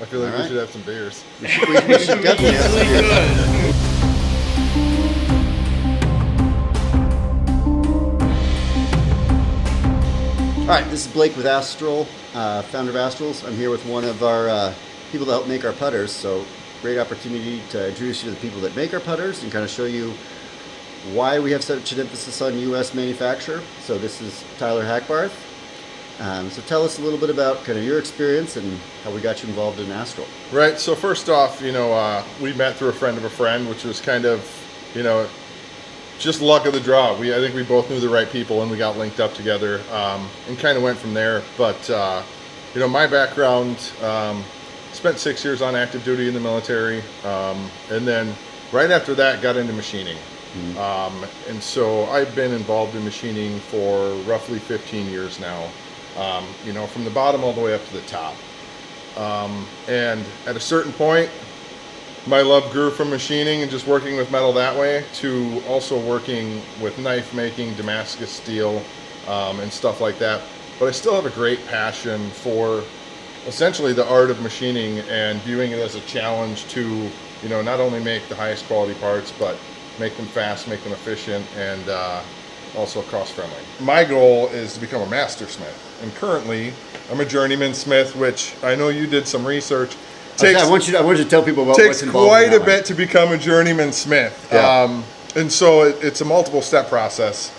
I feel like we should have some beers. We should definitely have some beers. All right, this is Blake with Astral, founder of Astrals. I'm here with one of our people that help make our putters. So great opportunity to introduce you to the people that make our putters and kind of show you why we have such an emphasis on U.S. manufacture. So this is Tyler Hackbarth. So tell us a little bit about kind of your experience and how we got you involved in Astral. Right. So first off, we met through a friend of a friend, which was kind of, just luck of the draw. I think we both knew the right people and we got linked up together and kind of went from there. But, my background, spent 6 years on active duty in the military. And then right after that, got into machining. Mm-hmm. And so I've been involved in machining for roughly 15 years now. From the bottom all the way up to the top. And at a certain point, my love grew from machining and just working with metal that way to also working with knife making, Damascus steel, and stuff like that. But I still have a great passion for essentially the art of machining and viewing it as a challenge to, not only make the highest quality parts, but make them fast, make them efficient, and also cost-friendly. My goal is to become a master smith, and currently I'm a journeyman smith, which I know you did some research. I want you to tell people about what's involved. Takes quite a bit to become a journeyman smith, and so it's a multiple-step process.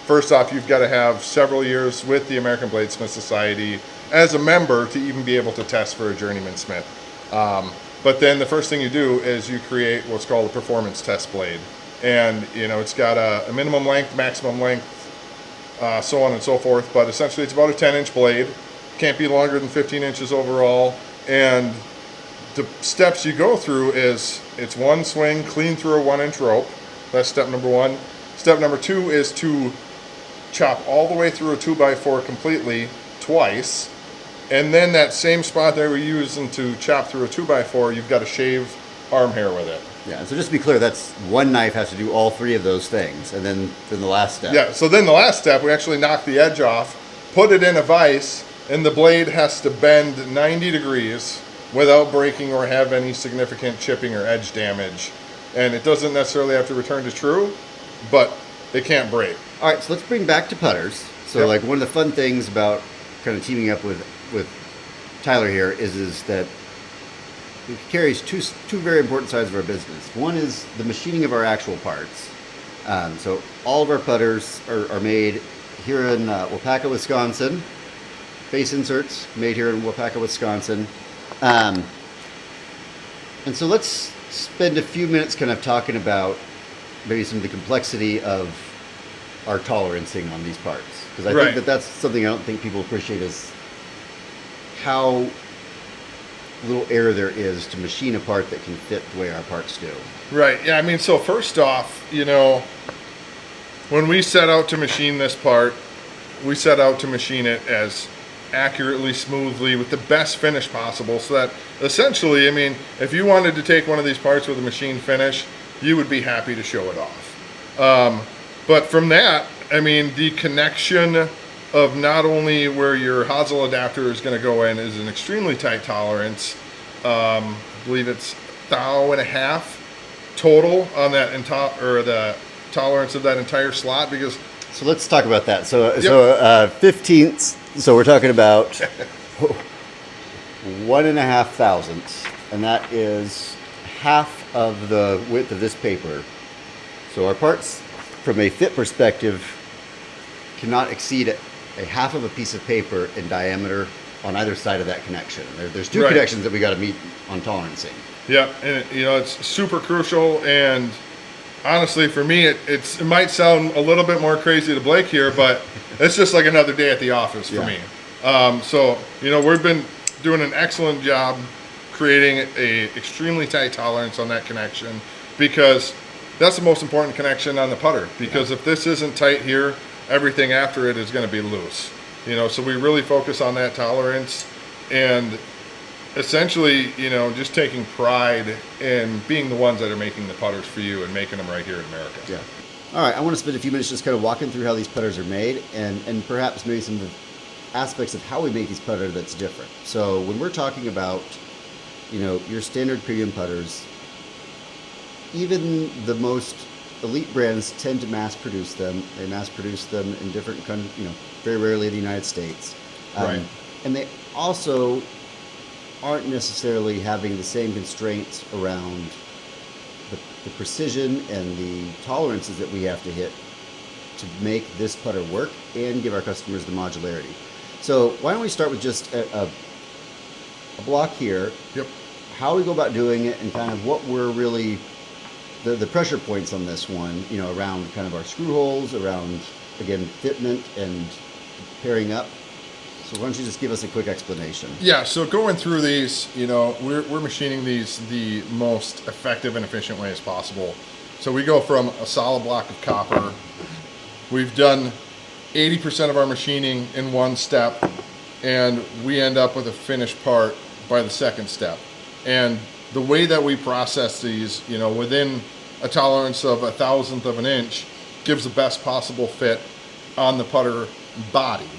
First off, you've got to have several years with the American Bladesmith Society as a member to even be able to test for a journeyman smith. But then the first thing you do is you create what's called a performance test blade. And, it's got a minimum length, maximum length, so on and so forth. But essentially it's about a 10-inch blade. Can't be longer than 15 inches overall. And the steps you go through is it's one swing clean through a 1-inch rope. That's step number one. Step number two is to chop all the way through a 2x4 completely twice. And then that same spot that we're using to chop through a 2x4, you've got to shave arm hair with it. Yeah, so just to be clear, that's one knife has to do all three of those things, and then the last step. Yeah, so then the last step, we actually knock the edge off, put it in a vise, and the blade has to bend 90 degrees without breaking or have any significant chipping or edge damage. And it doesn't necessarily have to return to true, but it can't break. All right, so let's bring back to putters. So one of the fun things about kind of teaming up with Tyler here is that it carries two very important sides of our business. One is the machining of our actual parts. So all of our putters are made here in Waupaca, Wisconsin. Face inserts made here in Waupaca, Wisconsin. And so let's spend a few minutes kind of talking about maybe some of the complexity of our tolerancing on these parts. Because I think that's something I don't think people appreciate is how little error there is to machine a part that can fit the way our parts do. Right. Yeah. So first off, when we set out to machine this part, we set out to machine it as accurately, smoothly, with the best finish possible. So that essentially, if you wanted to take one of these parts with a machine finish, you would be happy to show it off. But from that, the connection of not only where your hosel adapter is going to go in is an extremely tight tolerance. I believe it's 1.5 total on that the tolerance of that entire slot. Because so let's talk about that. So 15ths. So we're talking about 1.5 thousandths, and that is half of the width of this paper. So our parts, from a fit perspective, cannot exceed a half of a piece of paper in diameter on either side of that connection. There's two connections that we got to meet on tolerancing. Yeah, and it's super crucial. And honestly, for me, it might sound a little bit more crazy to Blake here, but it's just like another day at the office for me. So we've been doing an excellent job creating a extremely tight tolerance on that connection, because that's the most important connection on the putter. Because if this isn't tight here, everything after it is going to be loose. So we really focus on that tolerance, and essentially, just taking pride in being the ones that are making the putters for you and making them right here in America. Yeah. All right, I want to spend a few minutes just kind of walking through how these putters are made, and perhaps maybe some of the aspects of how we make these putters that's different. So when we're talking about your standard premium putters, even the most elite brands tend to mass produce them. They mass produce them in different countries, very rarely in the United States. Right. And they also aren't necessarily having the same constraints around the precision and the tolerances that we have to hit to make this putter work and give our customers the modularity. So why don't we start with just a block here, Yep. how we go about doing it, and kind of what we're really, the pressure points on this one, around kind of our screw holes, around, again, fitment and pairing up. So why don't you just give us a quick explanation? Yeah, so going through these, we're machining these the most effective and efficient way as possible. So we go from a solid block of copper. We've done 80% of our machining in one step, and we end up with a finished part by the second step. And the way that we process these, within a tolerance of 1/1000th of an inch, gives the best possible fit on the putter body.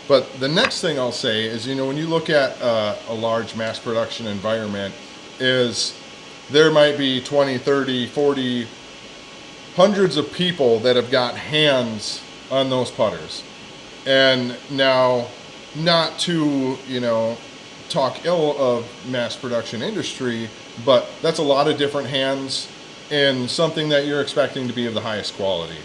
But the next thing I'll say is, when you look at a large mass production environment, is there might be 20, 30, 40, hundreds of people that have got hands on those putters. And now, not to, talk ill of mass production industry, but that's a lot of different hands in something that you're expecting to be of the highest quality.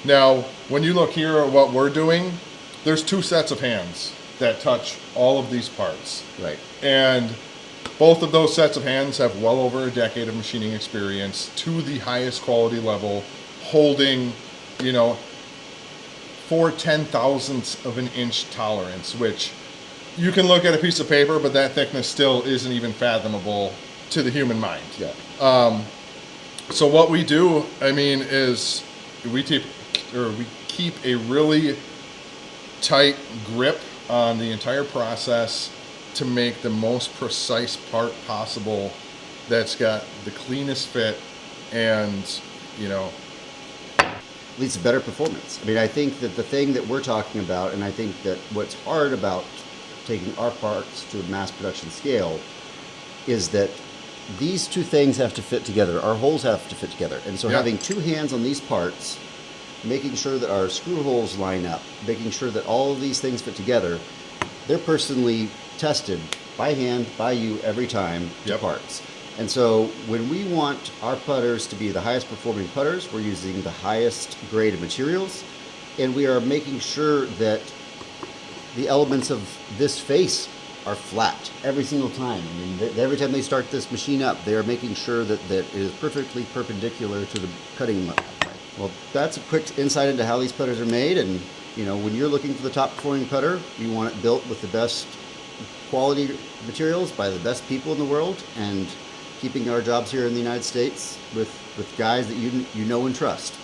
Now, when you look here at what we're doing, there's 2 sets of hands that touch all of these parts. Right. And both of those sets of hands have well over a decade of machining experience to the highest quality level, holding, 4/10,000ths of an inch tolerance, which you can look at a piece of paper, but that thickness still isn't even fathomable to the human mind. Yeah. So what we do, is we keep a really tight grip on the entire process to make the most precise part possible that's got the cleanest fit and, leads to better performance. I think that the thing that we're talking about, and I think that what's hard about taking our parts to a mass production scale, is that these 2 things have to fit together. Our holes have to fit together. And so having 2 hands on these parts, making sure that our screw holes line up, making sure that all of these things fit together, they're personally tested by hand, by you, every time to parts. And so when we want our putters to be the highest performing putters, we're using the highest grade of materials, and we are making sure that the elements of this face are flat every single time. Every time they start this machine up, they are making sure that it is perfectly perpendicular to the cutting line. Well, that's a quick insight into how these putters are made, and when you're looking for the top performing putter, you want it built with the best quality materials by the best people in the world, and keeping our jobs here in the United States with guys that you know and trust.